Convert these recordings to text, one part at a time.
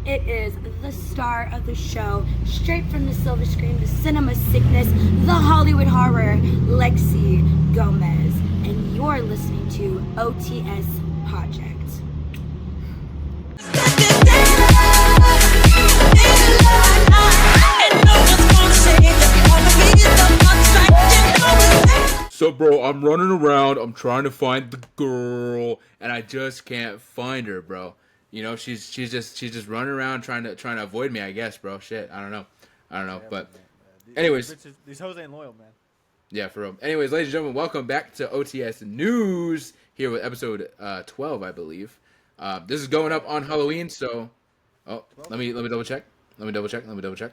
It is the star of the show, straight from the silver screen, the cinema sickness, the Hollywood horror, Lexi Gomez. And you're listening to OTS Project. So, bro, I'm running around. I'm trying to find the girl, and I just can't find her, bro. You know, she's just running around trying to avoid me, I guess, bro. Shit, I don't know, Yeah, but man. anyways, These hoes ain't loyal, man. yeah, for real. Anyways, ladies and gentlemen, welcome back to OTS News here with episode 12, I believe. This is going up on Halloween, so let me double check. Let me double check.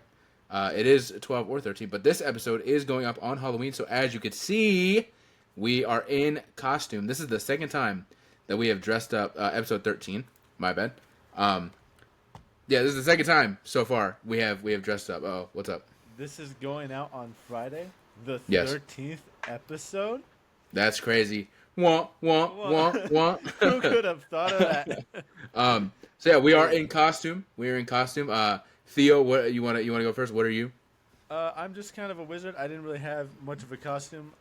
It is 12 or 13, but this episode is going up on Halloween. So as you can see, we are in costume. This is the second time that we have dressed up. Episode 13. My bad. Yeah, this is the second time so far we have dressed up. Oh, what's up? This is going out on Friday, the Yes. 13th episode. That's crazy. Wah. Who could have thought of that? So yeah, we are in costume. Theo, what you want to go first? What are you? I'm just kind of a wizard. I didn't really have much of a costume.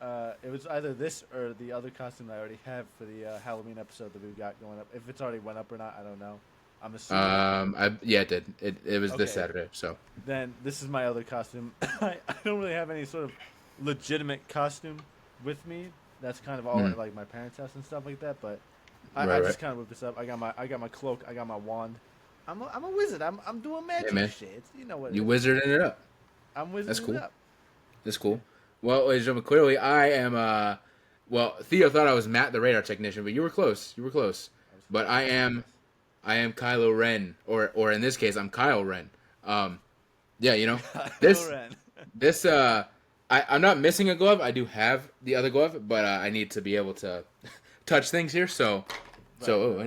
It was either this or the other costume I already have for the Halloween episode that we've got going up. If it's already went up or not, I don't know. I'm assuming. It did. It was this Okay. Saturday. So Then this is my other costume. I don't really have any sort of legitimate costume with me. That's kind of all at, like my parents' house and stuff like that. But I Right. just kind of whipped this up. I got my cloak. I got my wand. I'm a wizard. I'm doing magic man. shit. You know what? you wizarding it up. I'm wizarding That's cool. it up. That's cool. Well, ladies and gentlemen, clearly I am. Well, Theo thought I was Matt, the radar technician, but you were close. But I am Kylo Ren, or in this case, I'm Kyle Ren. Yeah, you know this. Ren. This I'm not missing a glove. I do have the other glove, but I need to be able to touch things here. So I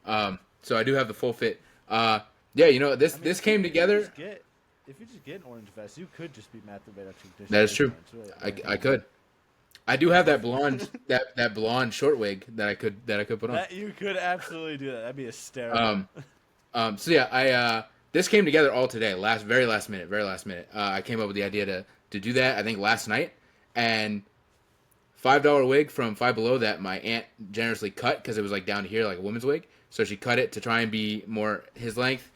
know. So I do have the full fit. Yeah, you know this came together. If you just get an orange vest, you could just be Matt the Radar Technician. That is true. Really, I could. I do have that blonde that blonde short wig that I could put on. You could absolutely do that. That'd be hysterical. So yeah, I this came together all today, very last minute. I came up with the idea to do that. I think last night, and $5 wig from Five Below that my aunt generously cut because it was like down to here like a woman's wig. So she cut it to try and be more his length.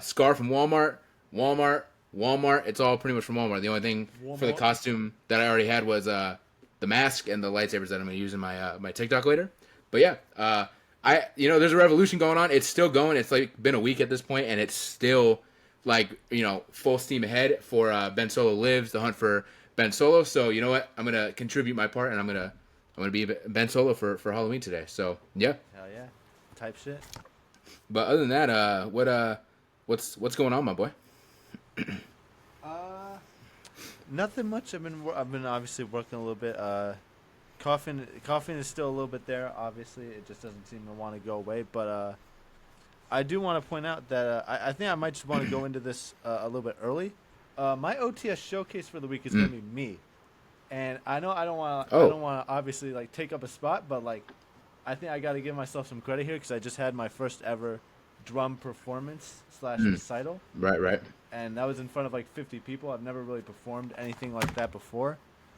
Scarf from Walmart. It's all pretty much from Walmart. The only thing for the costume that I already had was the mask and the lightsabers that I'm gonna use in my my TikTok later. But yeah, there's a revolution going on. It's still going. It's like been a week at this point, and it's still like full steam ahead for Ben Solo Lives, the hunt for Ben Solo. So you know what? I'm gonna contribute my part, and I'm gonna be Ben Solo for Halloween today. So yeah. Hell yeah, type shit. But other than that, what's going on, my boy? Nothing much. I've been obviously working a little bit. Coughing is still a little bit there. Obviously, it just doesn't seem to want to go away. But I do want to point out that I think I might just want to go into this a little bit early. My OTS showcase for the week is gonna be me, and I know I don't want to obviously like take up a spot, but like I think I got to give myself some credit here because I just had my first ever drum performance / recital. Right. And that was in front of like 50 people. I've never really performed anything like that before.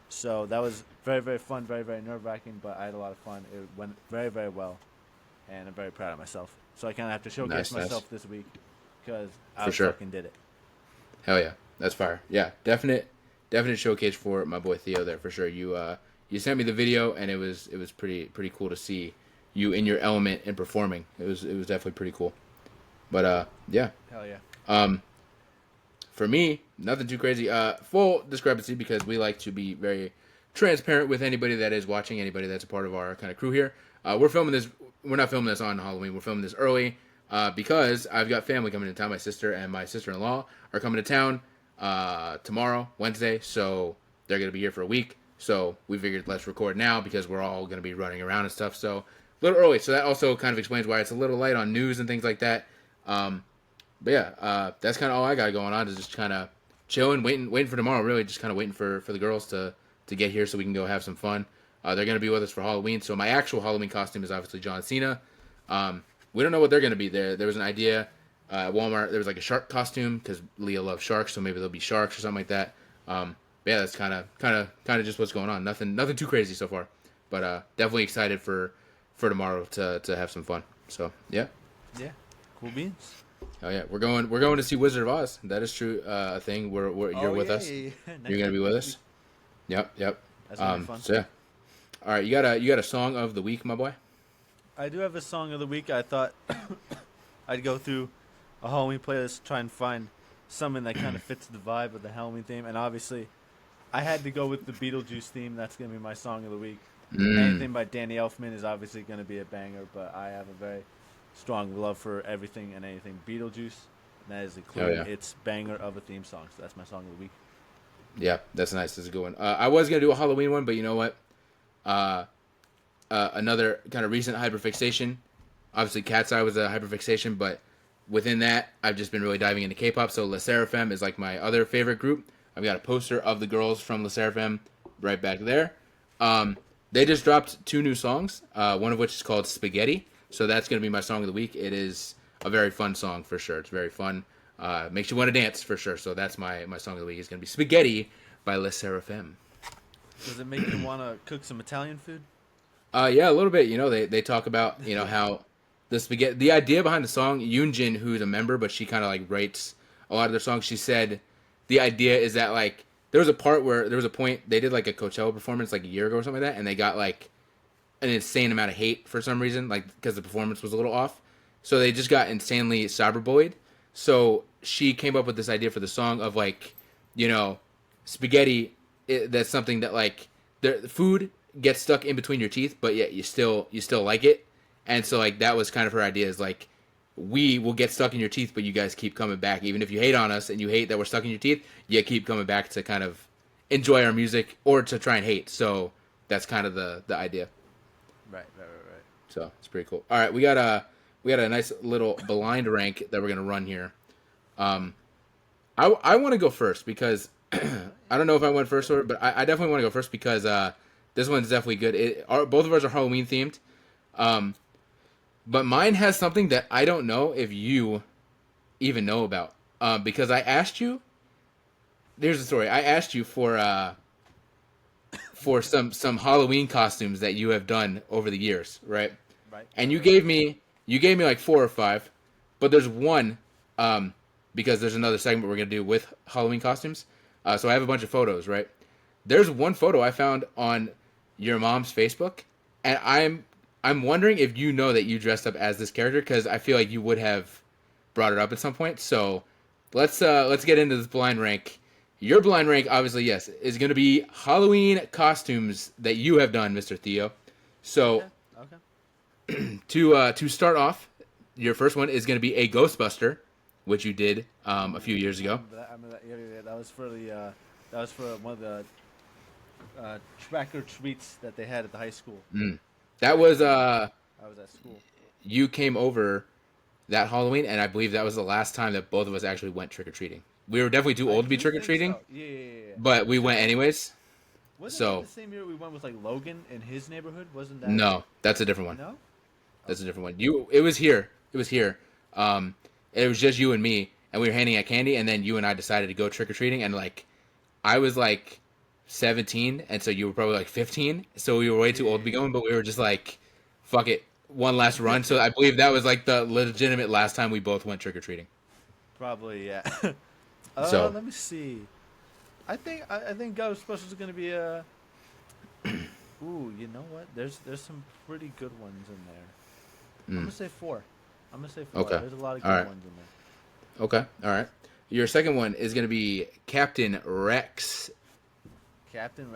So that was very, very fun, very, very nerve-wracking, but I had a lot of fun. It went very, very well, and I'm very proud of myself. So I kind of have to showcase myself this week because I fucking did it. Hell yeah. That's fire. Yeah, definite showcase for my boy Theo there for sure. You sent me the video, and it was pretty cool to see you in your element and performing. It was definitely pretty cool. But yeah. Hell yeah. For me, nothing too crazy. Full discrepancy because we like to be very transparent with anybody that is watching, anybody that's a part of our kind of crew here. We're filming this. We're not filming this on Halloween. We're filming this early because I've got family coming to town. My sister and my sister-in-law are coming to town tomorrow, Wednesday. So they're going to be here for a week. So we figured let's record now because we're all going to be running around and stuff. So a little early. So that also kind of explains why it's a little light on news and things like that. But yeah, that's kind of all I got going on is just kind of chilling, waiting for tomorrow. Really, just kind of waiting for the girls to get here so we can go have some fun. They're gonna be with us for Halloween. So my actual Halloween costume is obviously John Cena. We don't know what they're gonna be. There was an idea At Walmart, there was like a shark costume because Leah loves sharks, so maybe there'll be sharks or something like that. But yeah, that's kind of just what's going on. Nothing too crazy so far, but definitely excited for tomorrow to have some fun. So yeah. Yeah, cool beans. Oh yeah, we're going to see Wizard of Oz. That is true. A thing. You're with us. Yeah. You're gonna be with us. Yep. That's gonna be fun. So yeah. All right, you got a song of the week, my boy. I do have a song of the week. I thought I'd go through a Halloween playlist, try and find something that kind of fits the vibe of the Halloween theme, and obviously, I had to go with the Beetlejuice theme. That's gonna be my song of the week. Anything by Danny Elfman is obviously gonna be a banger, but I have a very strong love for everything and anything Beetlejuice. And that is including its banger of a theme song. So that's my song of the week. Yeah, that's nice. That's a good one. I was gonna do a Halloween one, but you know what? Another kind of recent hyperfixation. Obviously, Cat's Eye was a hyperfixation, but within that, I've just been really diving into K-pop. So Le Sserafim is like my other favorite group. I've got a poster of the girls from Le Sserafim right back there. They just dropped 2 new songs, one of which is called Spaghetti. So that's going to be my song of the week. It is a very fun song for sure. It's very fun. Makes you want to dance for sure. So that's my song of the week. It's going to be Spaghetti by Le Sserafim. Does it make you want to cook some Italian food? Yeah, a little bit. You know, they talk about, you know, how the idea behind the song, Yoonjin, who's a member, but she kind of like writes a lot of their songs. She said the idea is that like there was a point they did like a Coachella performance like a year ago or something like that, and they got like an insane amount of hate for some reason, like because the performance was a little off. So they just got insanely cyberbullied. So she came up with this idea for the song of like, you know, spaghetti. That's something that like the food gets stuck in between your teeth, but yet you still like it. And so like that was kind of her idea, is like we will get stuck in your teeth, but you guys keep coming back. Even if you hate on us and you hate that we're stuck in your teeth, you keep coming back to kind of enjoy our music or to try and hate. So that's kind of the idea. Right. So it's pretty cool. All right, we got a nice little blind rank that we're gonna run here. I want to go first because I don't know if I went first or, but I definitely want to go first because this one's definitely good. Both of ours are Halloween themed. But mine has something that I don't know if you even know about. Because I asked you. There's the story. I asked you for some Halloween costumes that you have done over the years, right? Right. And you gave me like 4 or 5, but there's one because there's another segment we're gonna do with Halloween costumes. So I have a bunch of photos, right? There's one photo I found on your mom's Facebook, and I'm wondering if you know that you dressed up as this character, because I feel like you would have brought it up at some point. So let's get into this blind rank. Your blind rank, obviously, yes, is going to be Halloween costumes that you have done, Mr. Theo. So Okay. to start off, your first one is going to be a Ghostbuster, which you did a few years ago. That was for one of the track or treats that they had at the high school. That was I was at school. You came over that Halloween, and I believe that was the last time that both of us actually went trick or treating. We were definitely too old to be trick or treating. So. Yeah. But we went anyways. Wasn't So that the same year we went with like Logan in his neighborhood? Wasn't that? No, that's a different one. No. That's a different one. It was here. It was just you and me, and we were handing out candy, and then you and I decided to go trick or treating, and like, I was like 17, and so you were probably like 15, so we were way too old to be going, but we were just like, fuck it, one last run. So I believe that was like the legitimate last time we both went trick or treating. Probably, yeah. So let me see. I think Ghostbusters is gonna be a. Ooh, you know what? There's some pretty good ones in there. I'm gonna say 4. Okay. There's a lot of good ones in there. Okay. All right. Your second one is gonna be Captain Rex. Captain,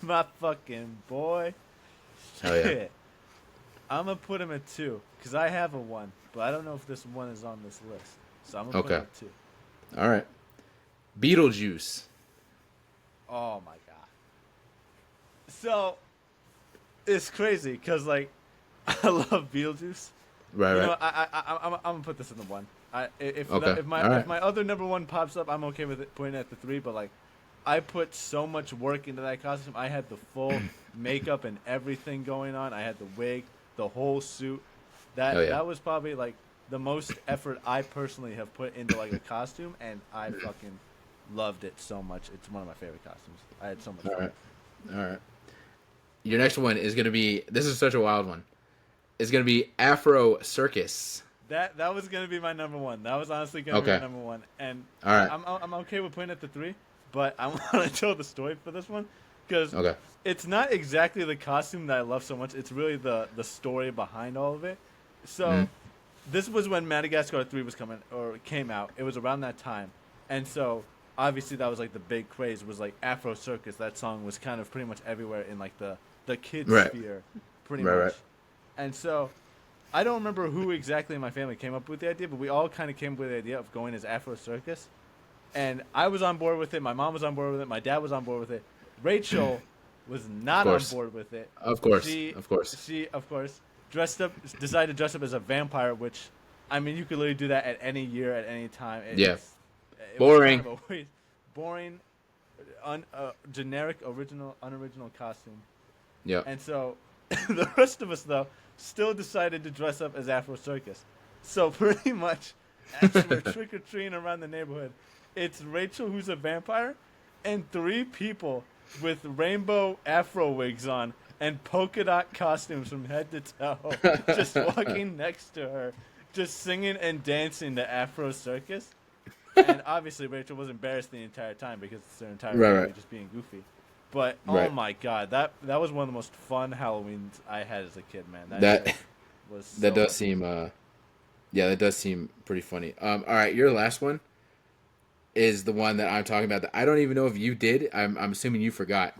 my fucking boy. Oh yeah. I'm gonna put him at 2 because I have a 1, but I don't know if this one is on this list. So I'm gonna put him at 2. All right. Beetlejuice. Oh my god. So it's crazy because like I love Beetlejuice. Right. You know, I'm gonna put this in the 1. If my other number 1 pops up, I'm okay with it putting it at the 3. But like, I put so much work into that costume. I had the full makeup and everything going on. I had the wig, the whole suit. That was probably like the most effort I personally have put into like a costume, and I fucking loved it so much. It's one of my favorite costumes. I had so much All fun. right. All right. Your next one is gonna be. This is such a wild one. It's gonna be Afro Circus. That was gonna be my number one. That was honestly gonna be Okay. my number one, and All right. I'm okay with putting it at the 3, but I want to tell the story for this one because Okay. it's not exactly the costume that I love so much. It's really the story behind all of it. So this was when Madagascar 3 was came out. It was around that time, and so obviously that was like the big craze was like Afro Circus. That song was kind of pretty much everywhere in like the kids Right. sphere, pretty Right, much. right. And so I don't remember who exactly in my family came up with the idea, but we all kind of came up with the idea of going as Afro Circus. And I was on board with it. My mom was on board with it. My dad was on board with it. Rachel was not on board with it. Of course. She, of course. She, of course, decided to dress up as a vampire, which, I mean, you could literally do that at any year, at any time. Yeah. It Boring. was kind of a waste. Boring, generic, unoriginal costume. Yeah. And so the rest of us, though, still decided to dress up as Afro Circus. So pretty much, as we're trick-or-treating around the neighborhood, it's Rachel who's a vampire and 3 people with rainbow afro wigs on and polka dot costumes from head to toe just walking next to her, just singing and dancing to Afro Circus. And obviously Rachel was embarrassed the entire time because it's their entire family just being goofy. But oh my god, that was one of the most fun Halloweens I had as a kid, man. That was so that does seem that does seem pretty funny. All right, your last one is the one that I'm talking about that I don't even know if you did. I'm assuming you forgot.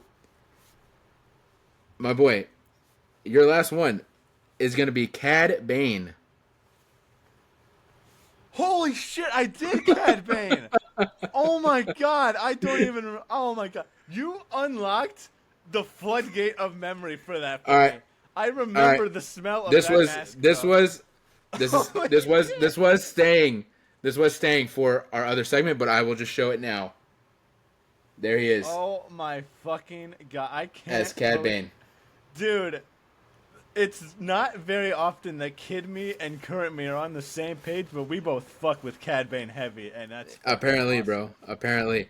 My boy, your last one is gonna be Cad Bane. Holy shit, I did Cad Bane! Oh my god, I don't even. Oh my god. You unlocked the floodgate of memory for that. All right. I remember the smell of that mask. This was staying for our other segment, but I will just show it now. There he is. Oh my fucking god, I can't. As Cad Bane. Dude, it's not very often that Kid Me and Current Me are on the same page, but we both fuck with Cad Bane heavy, and that's Apparently, awesome. bro. Apparently.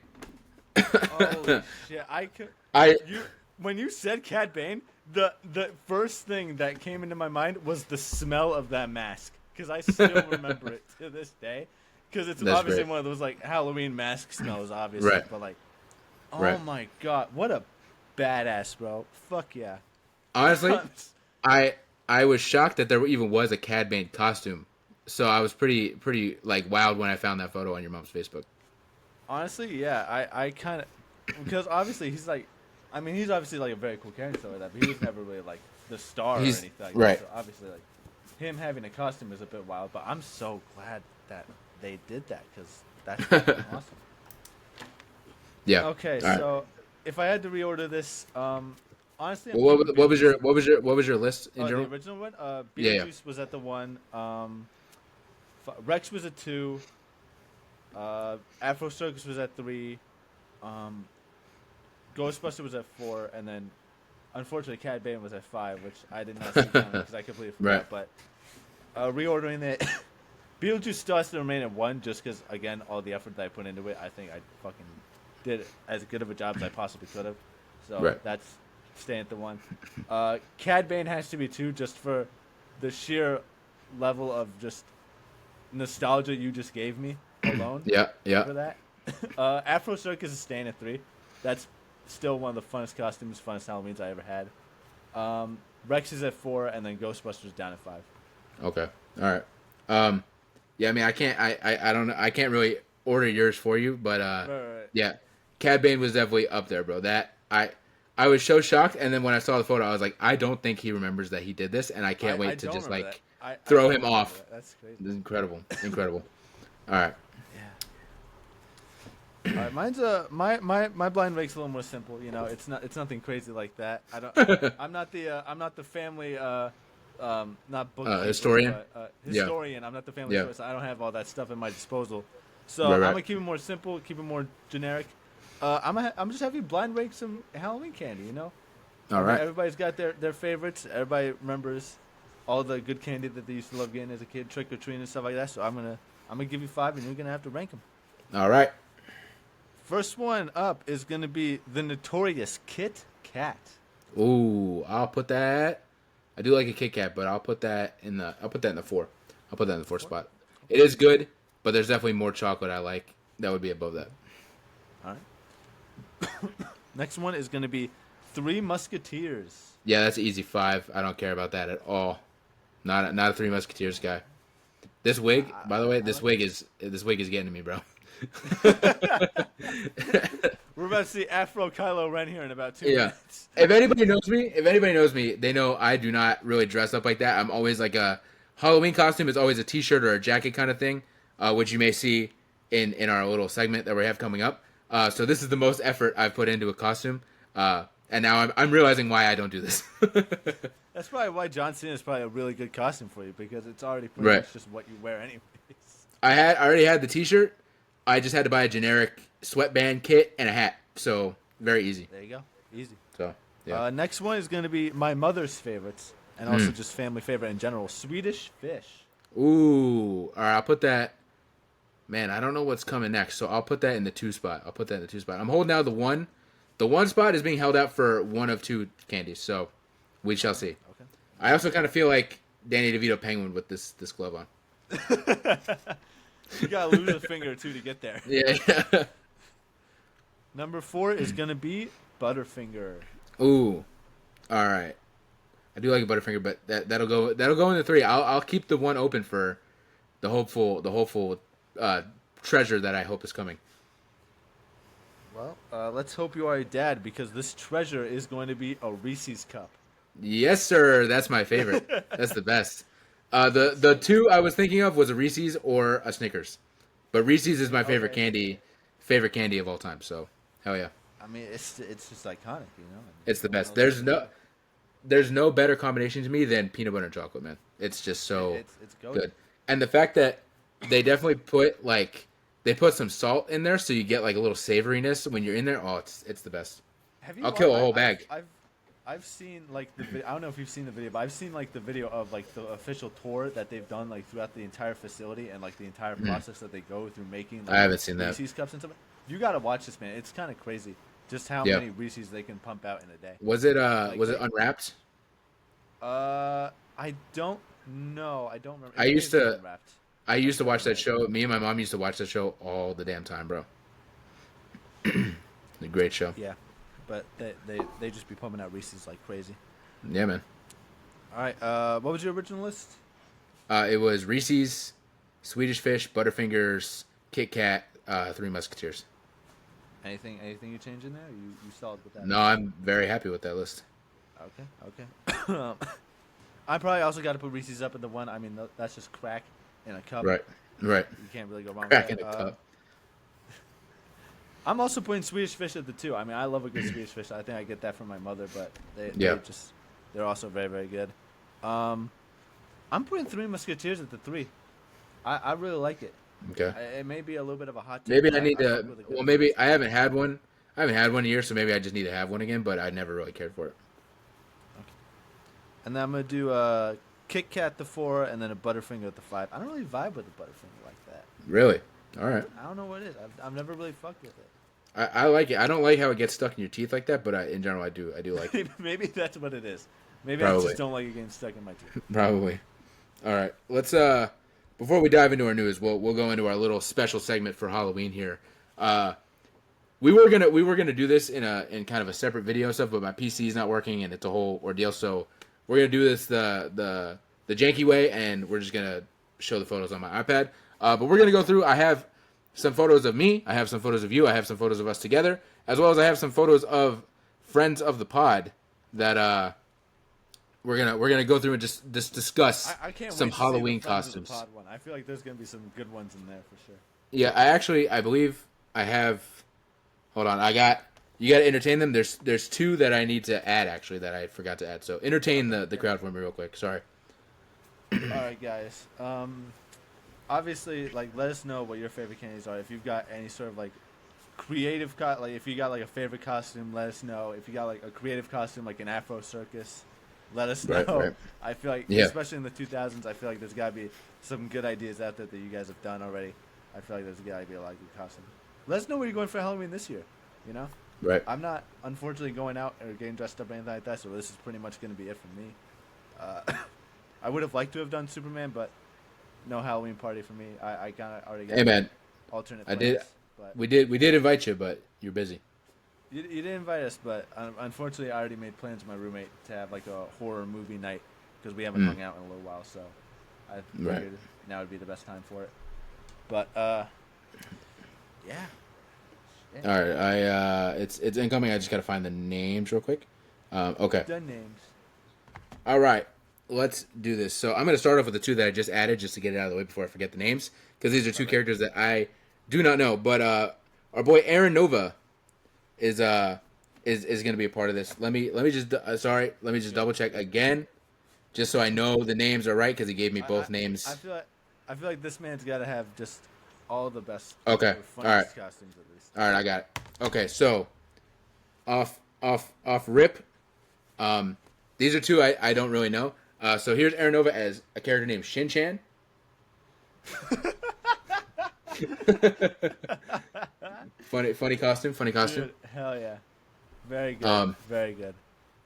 Holy shit! When you said Cad Bane, the first thing that came into my mind was the smell of that mask, because I still remember it to this day, because it's That's obviously great. one of those like Halloween mask smells, obviously, Right. but like, oh Right. my god, what a badass, bro! Fuck yeah. Honestly, I was shocked that there even was a Cad Bane costume. So I was pretty like wild when I found that photo on your mom's Facebook. Honestly, yeah, I kind of, because obviously he's like, I mean, he's obviously like a very cool character like that, but he was never really like the star or anything like right. that. So obviously, like, him having a costume is a bit wild, but I'm so glad that they did that, because that's fucking awesome. Yeah. Okay, All right. so if I had to reorder this, honestly, I'm Well, thinking what was Beetlejuice- your list in the general? original one? Yeah, Beetlejuice yeah. was at the 1. Rex was at 2. Afro Circus was at 3. Ghostbuster was at 4, and then unfortunately Cad Bane was at 5, which I did not see coming because I completely forgot. Right. But reordering it, Beetlejuice still has to remain at 1, just because again all the effort that I put into it, I think I fucking did as good of a job as I possibly could have. So Right. that's staying at the 1. Cad Bane has to be 2, just for the sheer level of just nostalgia you just gave me alone. Yeah. For that. Afro Circus is staying at 3. That's still one of the funnest costumes, funnest Halloweens I ever had. Rex is at 4, and then Ghostbusters down at 5. Okay. All right. Yeah. I mean, I can't. I don't know. I can't really order yours for you, but Right. yeah, Cad Bane was definitely up there, bro. That I was so shocked, and then when I saw the photo, I was like, I don't think he remembers that he did this, and I can't wait to don't just remember like that. throw I him don't remember off. that. That's crazy. This is incredible. All right. Yeah. All right, mine's my blind rake's a little more simple. You know, it's nothing crazy like that. I'm not the family not bookkeeper, historian? but, Yeah. historian. I'm not the family Yeah. historian, so I don't have all that stuff at my disposal. So Right. I'm gonna keep it more simple, keep it more generic. I'm just having blind rake some Halloween candy. You know. All right. Everybody's got their favorites. Everybody remembers all the good candy that they used to love getting as a kid, trick or treating and stuff like that. So I'm gonna give you 5, and you're gonna have to rank them. All right. First one up is gonna be the notorious Kit Kat. Ooh, I'll put that. I do like a Kit Kat, but I'll put that in the 4. I'll put that in the 4th spot. It is good, but there's definitely more chocolate I like. That would be above that. All right. Next one is gonna be Three Musketeers. Yeah, that's an easy 5. I don't care about that at all. Not a Three Musketeers guy. This wig, by the way, this wig is getting to me, bro. We're about to see Afro Kylo Ren here in about 2 Yeah. minutes. If anybody knows me, they know I do not really dress up like that. I'm always like a Halloween costume is always a t-shirt or a jacket kind of thing, which you may see in our little segment that we have coming up. So this is the most effort I've put into a costume. And now I'm realizing why I don't do this. That's probably why John Cena is probably a really good costume for you, because it's already pretty Right. much just what you wear anyways. I already had the t-shirt. I just had to buy a generic sweatband kit and a hat. So very easy. There you go. Easy. So yeah. Next one is going to be my mother's favorites, and also just family favorite in general, Swedish fish. Ooh. All right, I'll put that. Man, I don't know what's coming next, so I'll put that in the 2 spot. I'm holding out the 1. The 1 spot is being held out for one of 2 candies, so we shall see. Okay. I also kind of feel like Danny DeVito Penguin with this glove on. You got to lose a finger or 2 to get there. Yeah. Number 4 is going to be Butterfinger. Ooh. All right. I do like a Butterfinger, but that'll go in the 3. I'll keep the 1 open for the hopeful treasure that I hope is coming. Well, let's hope you are a dad, because this treasure is going to be a Reese's cup. Yes, sir. That's my favorite. That's the best. The 2 I was thinking of was a Reese's or a Snickers, but Reese's is my favorite candy of all time. So hell yeah. I mean, it's just iconic, you know. It's the best. There's no better combination to me than peanut butter and chocolate, man. It's just so it's good. And the fact that they definitely put some salt in there, so you get like a little savoriness when you're in there. Oh, it's the best. I'll kill a whole bag. I've seen like the video. I don't know if you've seen the video, but I've seen like the video of like the official tour that they've done like throughout the entire facility, and like the entire process that they go through making. Like, I haven't seen that. Reese's cups and stuff. You gotta watch this, man. It's kind of crazy just how many Reese's they can pump out in a day. Was it unwrapped? I don't know. I don't remember. I used to watch that Unwrapped. show. Me and my mom used to watch that show all the damn time, bro. A great show. Yeah, but they just be pumping out Reese's like crazy. Yeah, man. All right. What was your original list? It was Reese's, Swedish Fish, Butterfingers, Kit Kat, Three Musketeers. Anything you change in there? You solid with that? No, I'm very happy with that list. Okay. I probably also got to put Reese's up in the 1. I mean, that's just crack in a cup. Right. You can't really go wrong Crack with in that. a cup. I'm also putting Swedish Fish at the 2. I mean, I love a good Swedish Fish. I think I get that from my mother, but they're also very, very good. I'm putting Three Musketeers at the 3. I really like it. Okay. It may be a little bit of a hot take. Maybe but I need to. fuck with a good Well, maybe I haven't had one. I haven't had one in a year, so maybe I just need to have one again. But I never really cared for it. And then I'm gonna do Kit Kat the 4, and then a Butterfinger at the 5. I don't really vibe with a Butterfinger like that. Really? All right. I don't know what it is. I've never really fucked with it. I like it. I don't like how it gets stuck in your teeth like that, but in general, I do like it. Maybe that's what it is. Maybe Probably. I just don't like it getting stuck in my teeth. Probably. All right. Let's before we dive into our news, we'll go into our little special segment for Halloween here. We were gonna do this in kind of a separate video and stuff, but my PC is not working and it's a whole ordeal. So we're gonna do this the janky way, and we're just gonna show the photos on my iPad. But we're gonna go through. I have some photos of me. I have some photos of you. I have some photos of us together, as well as I have some photos of friends of the pod that we're gonna go through and just discuss I can't some wait to Halloween see the Friends of the costumes. Pod one. I feel like there's gonna be some good ones in there for sure. Yeah, I believe I have. Hold on, you got to entertain them. There's 2 that I need to add actually that I forgot to add. So entertain the crowd for me real quick. Sorry. All right, guys. Obviously, like, let us know what your favorite candies are. If you've got any sort of like creative if you got like a favorite costume, let us know. If you got like a creative costume like an Afro circus, Let us know. Right. I feel like, Yeah. especially in the 2000s, I feel like there's got to be some good ideas out there that you guys have done already. I feel like there's got to be a lot of good costumes. Let us know where you're going for Halloween this year. You know, Right. I'm not unfortunately going out or getting dressed up or anything like that, so this is pretty much going to be it for me. I would have liked to have done Superman, but no Halloween party for me. I kind of already got Hey, man. alternate I plans. did. But We did invite you, but you're busy. you didn't invite us, but unfortunately, I already made plans with my roommate to have like a horror movie night because we haven't hung out in a little while. So I figured now would be the best time for it. But yeah. All right. It's incoming. I just gotta find the names real quick. Okay. Done names. All right. Let's do this. So I'm gonna start off with the two that I just added, just to get it out of the way before I forget the names, because these are two characters that I do not know. But our boy Aaron Nova is gonna be a part of this. Let me just double check again, just so I know the names are right, because he gave me both names. I feel like this man's got to have just all the best. Okay. Or funniest costumes at least. All right, I got it. Okay, so off rip. These are two I don't really know. So here's Aaron Nova as a character named Shin Chan. funny costume. Dude, hell yeah. Very good. Very good.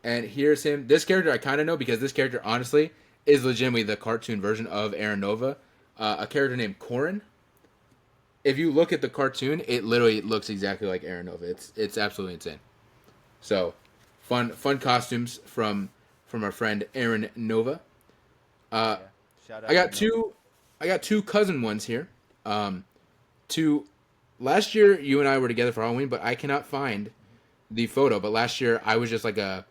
And here's him. This character I kind of know, because this character honestly is legitimately the cartoon version of Aaron Nova. A character named Corin. If you look at the cartoon, it literally looks exactly like Aaron Nova. It's absolutely insane. So, fun costumes from our friend Aaron Nova. Shout out I got to Nova. I got two cousin ones here. Last year you and I were together for Halloween, but I cannot find the photo. But last year I was just like a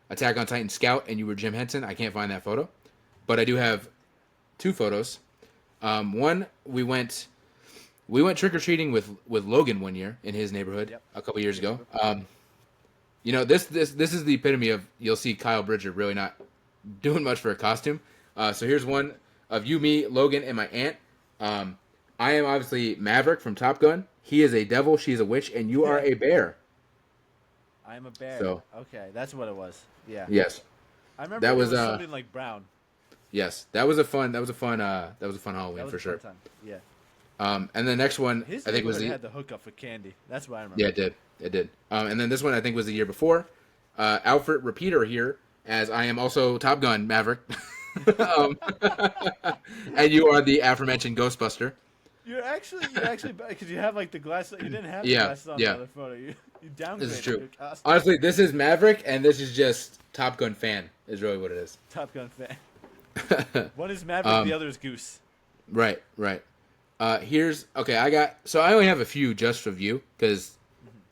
Attack on Titan scout, and you were Jim Henson. I can't find that photo, but I do have two photos. One, we went trick or treating with Logan one year in his neighborhood a couple years ago. You know, this is the epitome of, you'll see Kyle Bridger really not doing much for a costume. So here's one of you, me, Logan, and my aunt. I am obviously Maverick from Top Gun. He is a devil, she's a witch, and you are a bear. I am a bear. So, okay, that's what it was. Yeah. Yes. I remember That it was, was something like brown. Yes. That was a fun Halloween That was for a sure. fun time. Yeah. And the next one, His I think was had the hookup for candy. That's what I remember. Yeah, it did. And then this one I think was the year before. Alfred Repeater here, as I am also Top Gun Maverick. And you are the aforementioned Ghostbuster. You're actually because you have like the glass. You didn't have the Yeah, glasses on yeah. the other photo. You downgraded. This is true. your costume. Honestly, this is Maverick, and this is just Top Gun fan, is really what it is. Top Gun fan. One is Maverick, the other is Goose. Right. I only have a few just of you, because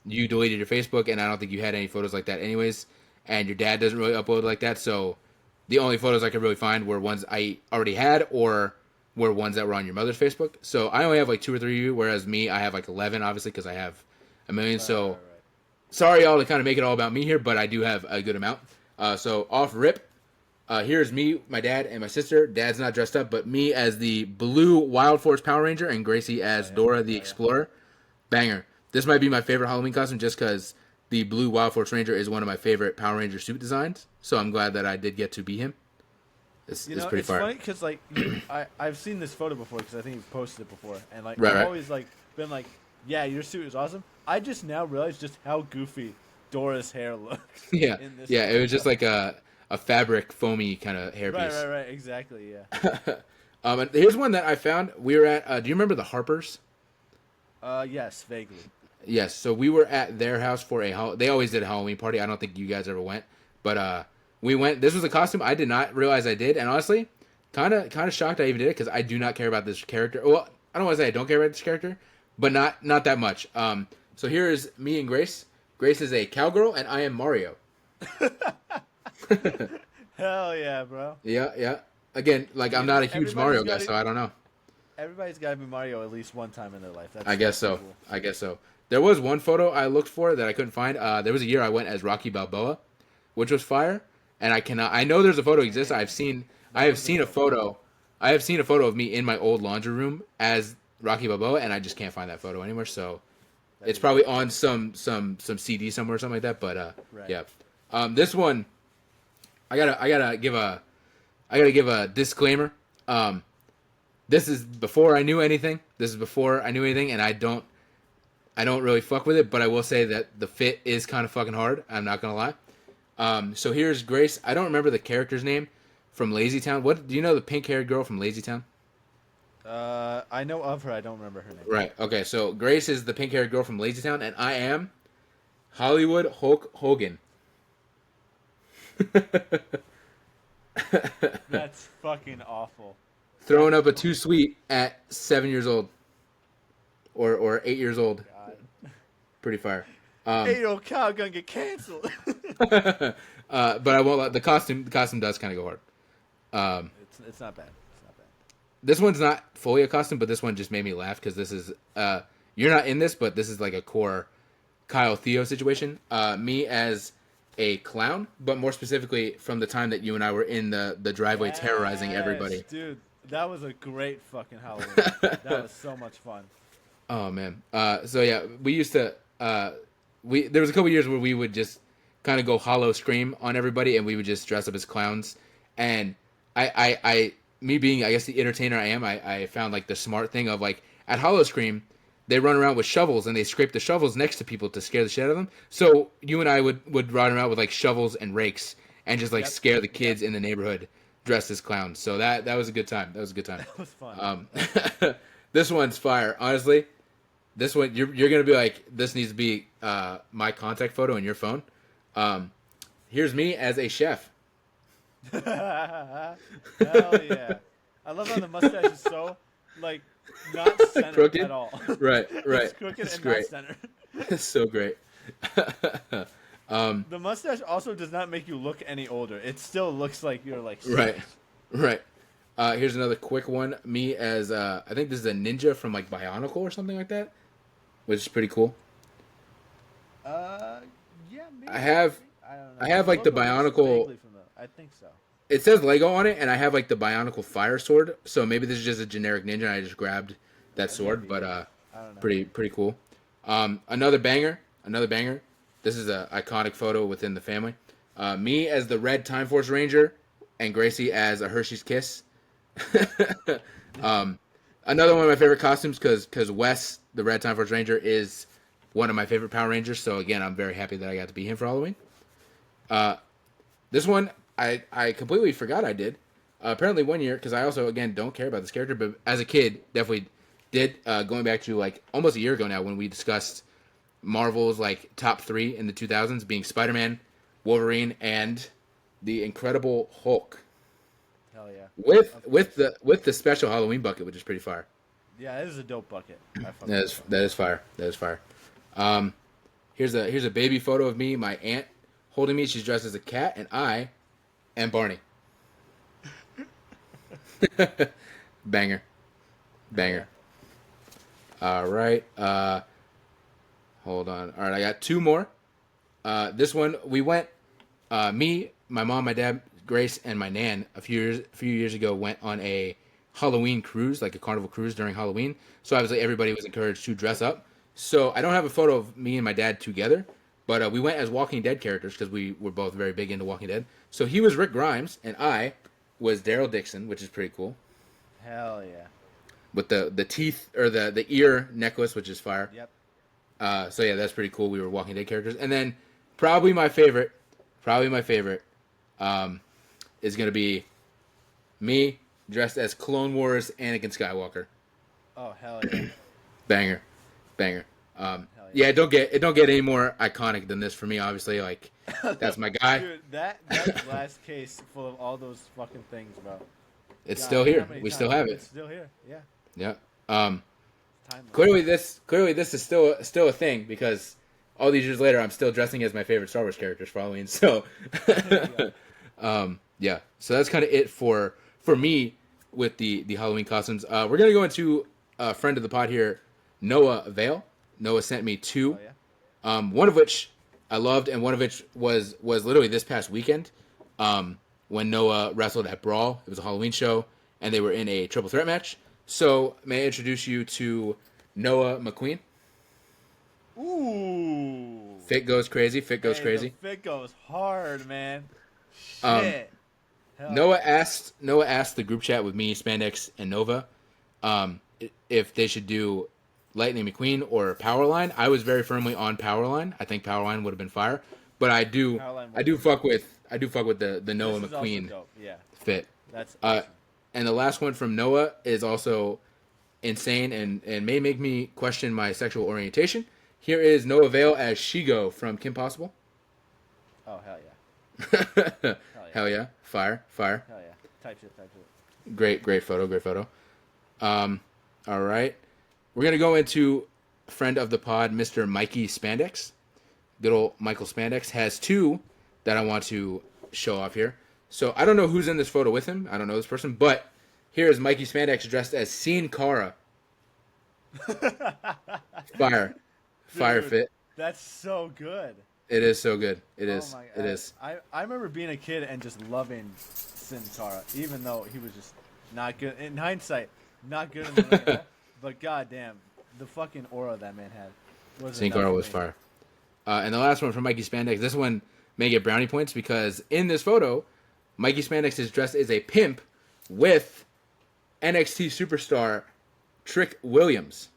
you deleted your Facebook, and I don't think you had any photos like that anyways, and your dad doesn't really upload like that, so the only photos I could really find were ones I already had, or were ones that were on your mother's Facebook. So I only have like 2 or 3 of you, whereas me, I have like 11, obviously, because I have a million. So Right. sorry, y'all, to kind of make it all about me here, but I do have a good amount. So off rip, here's me, my dad, and my sister. Dad's not dressed up, but me as the blue Wild Force Power Ranger, and Gracie as Dora the Explorer. Banger. This might be my favorite Halloween costume, just because the blue Wild Force Ranger is one of my favorite Power Ranger suit designs. So I'm glad that I did get to be him. It's pretty fire. Funny because like I've seen this photo before because I think you've posted it before, and like Right. I've always like been like, yeah, your suit is awesome. I just now realized just how goofy Dora's hair looks. Yeah, in this yeah. photo. It was just like a fabric, foamy kind of hairpiece. Right. Exactly. Yeah. And here's one that I found. We were at. Do you remember the Harpers? Yes, vaguely. Yes. So we were at their house for they always did a Halloween party. I don't think you guys ever went, but we went. This was a costume I did not realize I did, and honestly, kind of shocked I even did it, because I do not care about this character. Well, I don't want to say I don't care about this character, but not that much. So here is me and Grace. Grace is a cowgirl, and I am Mario. Hell yeah, bro. Yeah. Again, like, I'm not a huge Mario guy, so I don't know. Everybody's got to be Mario at least one time in their life. I guess so. Cool. I guess so. There was one photo I looked for that I couldn't find. There was a year I went as Rocky Balboa, which was fire. And I know there's a photo exists. I have seen a photo of me in my old laundry room as Rocky Balboa, and I just can't find that photo anywhere. So it's probably on some CD somewhere or something like that. But Right. yeah. This one I gotta give a disclaimer. This is before I knew anything. And I don't really fuck with it. But I will say that the fit is kind of fucking hard. I'm not gonna lie. So here's Grace. I don't remember the character's name from Lazy Town. What do you know? The pink-haired girl from Lazy Town. I know of her. I don't remember her name. Right. Okay. So Grace is the pink-haired girl from Lazy Town, and I am Hollywood Hulk Hogan. That's fucking awful. Throwing up a too sweet at 7 years old, or 8 years old. God. Pretty fire. 8-year-old cow gonna get canceled. But I won't let the costume. The costume does kind of go hard. It's not bad. It's not bad. This one's not fully a costume, but this one just made me laugh because this is you're not in this, but this is like a core Kyle Theo situation. Me as a clown, but more specifically from the time that you and I were in the driveway terrorizing everybody. Dude, that was a great fucking Halloween. That was so much fun. Oh man. So yeah, we used to there was a couple years where we would just kind of go hollow scream on everybody, and we would just dress up as clowns. And I me being, I guess, the entertainer I am, I found like the smart thing of like at hollow scream, they run around with shovels and they scrape the shovels next to people to scare the shit out of them. So you and I would run around with like shovels and rakes and just like scare the kids in the neighborhood dressed as clowns. So that was a good time. That was was fun. This one's fire. Honestly, this one you're gonna be like, this needs to be my contact photo in your phone. Here's me as a chef. Hell yeah! I love how the mustache is so like not centered crooked at all. Right. It's crooked It's and great. not centered. It's so great. The mustache also does not make you look any older. It still looks like you're like right. Here's another quick one. Me as I think this is a ninja from like Bionicle or something like that, which is pretty cool. Yeah. Maybe. I have like the Bionicle. I think so. It says Lego on it, and I have like the Bionicle fire sword. So maybe this is just a generic ninja. And I just grabbed that sword, but I don't know. pretty cool. Another banger. This is an iconic photo within the family. Me as the Red Time Force Ranger, and Gracie as a Hershey's Kiss. Another one of my favorite costumes because Wes, the Red Time Force Ranger, is one of my favorite Power Rangers. So again, I'm very happy that I got to be him for Halloween. This one I completely forgot I did. Apparently one year, because I also again don't care about this character, but as a kid definitely did. Going back to like almost a year ago now when we discussed Marvel's like top 3 in the 2000s being Spider-Man, Wolverine, and the Incredible Hulk. Hell yeah! With the special Halloween bucket, which is pretty fire. Yeah, it is a dope bucket. That is fire. Here's a baby photo of me, my aunt holding me. She's dressed as a cat, and I am Barney. Banger. All right. Hold on. All right, I got 2 more. This one we went. Me, my mom, my dad, Grace, and my nan a few years ago went on a Halloween cruise, like a carnival cruise during Halloween. So obviously everybody was encouraged to dress up. So I don't have a photo of me and my dad together, but we went as Walking Dead characters because we were both very big into Walking Dead. So he was Rick Grimes and I was Daryl Dixon, which is pretty cool. Hell yeah! With the teeth or the ear necklace, which is fire. Yep. So yeah, that's pretty cool. We were Walking Dead characters, and then probably my favorite, is gonna be me dressed as Clone Wars Anakin Skywalker. Oh hell yeah! Banger. Yeah, it don't get any more iconic than this for me. Obviously, like that's my guy. Dude, that glass case full of all those fucking things, bro. It's still here. We still have it. It's still here. Yeah. Yeah. Timeless. Clearly this is still a thing because all these years later I'm still dressing as my favorite Star Wars characters for Halloween. So, yeah. So that's kind of it for me with the Halloween costumes. We're gonna go into a friend of the pod here, Noah Vale. Noah sent me 2. Oh, yeah. One of which I loved, and one of which was literally this past weekend. When Noah wrestled at Brawl. It was a Halloween show, and they were in a triple threat match. So, may I introduce you to Noah McQueen? Ooh. Fit goes crazy. The fit goes hard, man. Shit. Hell Noah asked the group chat with me, Spandex, and Nova, if they should do Lightning McQueen or Powerline. I was very firmly on Powerline. I think Powerline would have been fire, but I do Powerline I do would have fuck with the Noah This is also McQueen dope. Yeah, fit. that's awesome. And the last one from Noah is also insane and may make me question my sexual orientation. Here is Noah Vale as Shigo from Kim Possible. Oh, hell yeah. Hell yeah. Hell yeah. Fire. Hell yeah. Type shit. Great photo. All right. We're going to go into friend of the pod, Mr. Mikey Spandex. Good old Michael Spandex has two that I want to show off here. So I don't know who's in this photo with him. I don't know this person, but here is Mikey Spandex dressed as Sin Cara. Fire Dude, fit. That's so good. It is so good. It is. Oh my It God. is. I remember being a kid and just loving Sin Cara, even though he was just not good. In hindsight, not good in the ring at all. But goddamn, the fucking aura that man had. Sin Cara was fire. And the last one from Mikey Spandex. This one may get brownie points because in this photo, Mikey Spandex is dressed as a pimp with NXT superstar Trick Williams.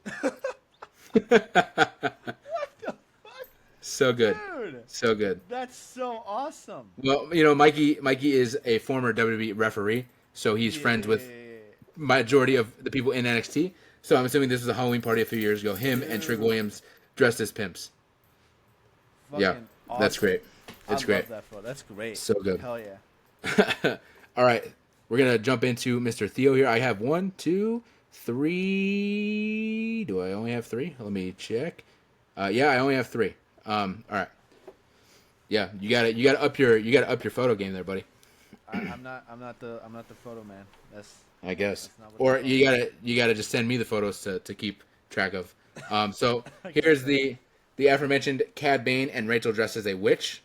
So good. Dude, So good. that's so awesome. Well, Mikey is a former WWE referee, so he's friends with majority of the people in NXT. So I'm assuming this was a Halloween party a few years ago. Him and Trick Williams dressed as pimps. Fucking Yeah, awesome. that's great. It's I great. love that photo. That's great. So good. Hell yeah. All right, we're gonna jump into Mr. Theo here. I have 1, 2, 3. Do I only have 3? Let me check. Yeah, I only have 3. All right. Yeah, you gotta up your photo game there, buddy. I'm not the photo man. I guess. That's not what Or the you gotta just send me the photos to keep track of. So here's the aforementioned Cad Bane and Rachel dressed as a witch.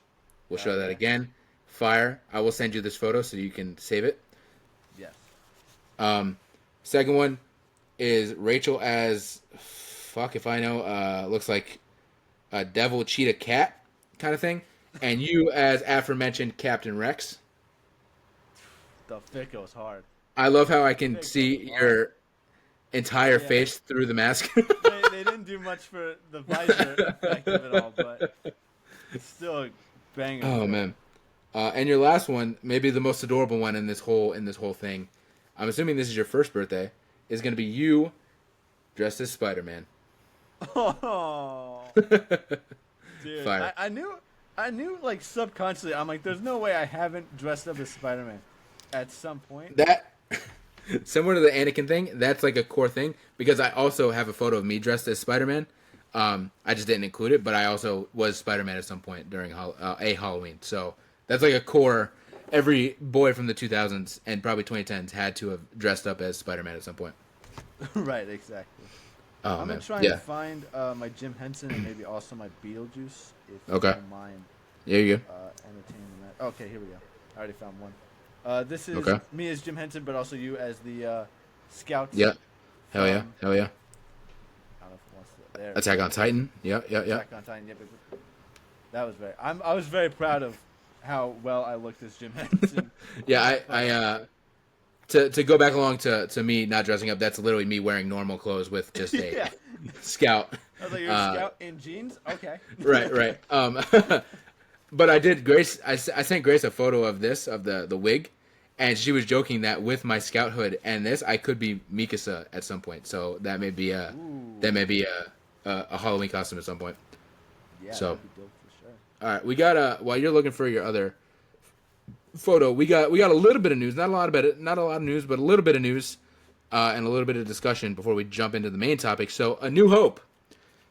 We'll show that again. Fire. I will send you this photo so you can save it. Yes. Second one is Rachel as fuck if I know. Looks like a devil cheetah cat kind of thing, and you as aforementioned Captain Rex. The fit goes hard. I love how I can see your entire face through the mask. They didn't do much for the visor effect of it all, but it's still a banger. Oh man. And your last one, maybe the most adorable one in this whole thing. I'm assuming this is your first birthday. Is going to be you dressed as Spider-Man. Oh, dude, Fire. I knew like subconsciously. I'm like, there's no way I haven't dressed up as Spider-Man at some point. That similar to the Anakin thing, that's like a core thing because I also have a photo of me dressed as Spider-Man. I just didn't include it, but I also was Spider-Man at some point during a Halloween. So that's like a core. Every boy from the 2000s and probably 2010s had to have dressed up as Spider-Man at some point. Right, exactly. Oh, I'm man. gonna try Yeah. and find my Jim Henson and maybe also my Beetlejuice if Okay. you don't mind There you go. entertaining that. Okay, here we go. I already found one. This is Okay. me as Jim Henson, but also you as the scouts. Yeah. Hell yeah. from- Hell yeah. I don't know if it wants to. There. Attack on Titan. Yeah. Attack on Titan. Yeah, but that was I was very proud of how well I looked as Jim Henson. Yeah, I to go back along to me not dressing up, that's literally me wearing normal clothes with just a Yeah. scout. I was like, you're a scout in jeans? Okay. Right. But I did Grace. I sent Grace a photo of the wig, and she was joking that with my scout hood and this, I could be Mikasa at some point. So that may be a Halloween costume at some point. Yeah, So. that'd be dope for sure. All right, we got while you're looking for your other photo, we got a little bit of news, not a lot of news, but a little bit of news, and a little bit of discussion before we jump into the main topic. So, A New Hope,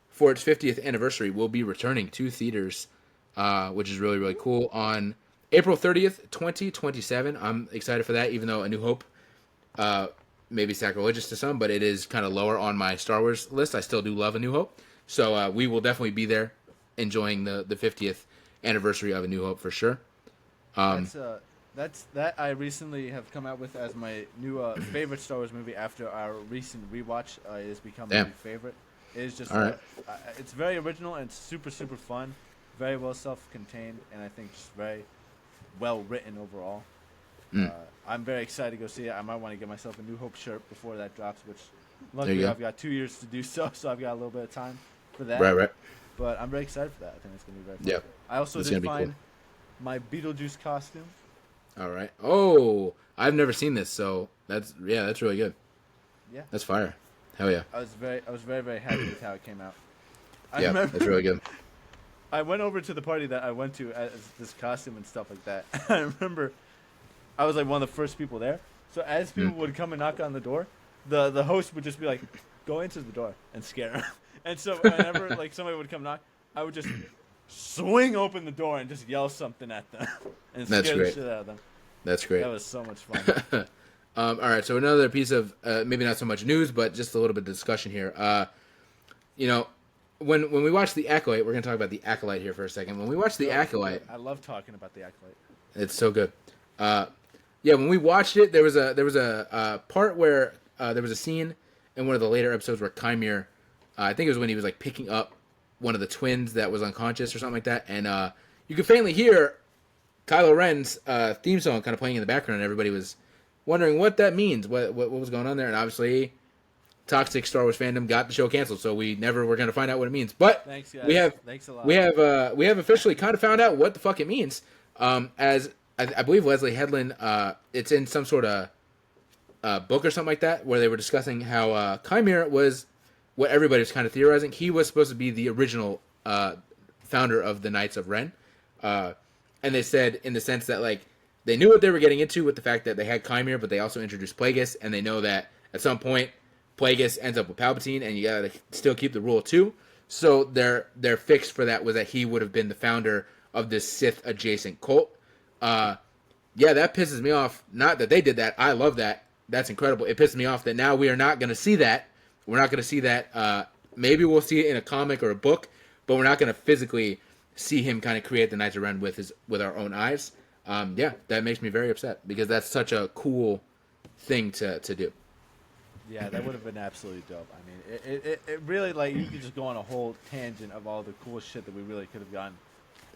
for its 50th anniversary, will be returning to theaters, which is really, really cool on April 30th, 2027. I'm excited for that, even though A New Hope may be sacrilegious to some, but it is kind of lower on my Star Wars list. I still do love A New Hope, so we will definitely be there enjoying the 50th anniversary of A New Hope for sure. That's I recently have come out with as my new favorite Star Wars movie after our recent rewatch. It has become my Damn. new favorite. It is just All right. it's very original and it's super fun, very well self-contained, and I think just very well written overall. I'm very excited to go see it. I might want to get myself a New Hope shirt before that drops, which luckily I've got 2 years to do so I've got a little bit of time for that. Right. But I'm very excited for that. I think it's going to be very fun. Yeah. I also It's did gonna be find my Beetlejuice costume. All right. Oh, I've never seen this, so that's really good. Yeah. That's fire. Hell yeah. I was very, very happy with how it came out. Yeah, that's really good. I went over to the party that I went to as this costume and stuff like that. I remember I was like one of the first people there. So as people would come and knock on the door, the host would just be like, "Go into the door and scare them." And so whenever like somebody would come knock, I would just swing open the door and just yell something at them and scare the shit out of them. That's great. That was so much fun. All right, so another piece of maybe not so much news, but just a little bit of discussion here. When we watch The Acolyte, we're going to talk about The Acolyte here for a second. When we watch The Acolyte, I love talking about The Acolyte. it's so good. When we watched it, there was a part where there was a scene in one of the later episodes where Chimere, I think it was when he was like picking up one of the twins that was unconscious or something like that, and you could faintly hear Kylo Ren's theme song kind of playing in the background, and everybody was wondering what that means, what was going on there, and obviously toxic Star Wars fandom got the show canceled, so we never were going to find out what it means. But thanks, guys. Thanks a lot. we have officially kind of found out what the fuck it means. As I believe Leslie Headland, it's in some sort of book or something like that, where they were discussing how Chimere was what everybody was kind of theorizing. He was supposed to be the original founder of the Knights of Ren, and they said in the sense that like they knew what they were getting into with the fact that they had Chimere, but they also introduced Plagueis, and they know that at some point Plagueis ends up with Palpatine, and you gotta still keep the rule too. So their fix for that was that he would have been the founder of this Sith adjacent cult. That pisses me off. Not that they did that. I love that. That's incredible. It pisses me off that now we are not going to see that. We're not going to see that. Maybe we'll see it in a comic or a book, but we're not going to physically see him kind of create the Knights of Ren with our own eyes. That makes me very upset because that's such a cool thing to do. Yeah, that would have been absolutely dope. I mean, it really, like, you could just go on a whole tangent of all the cool shit that we really could have gotten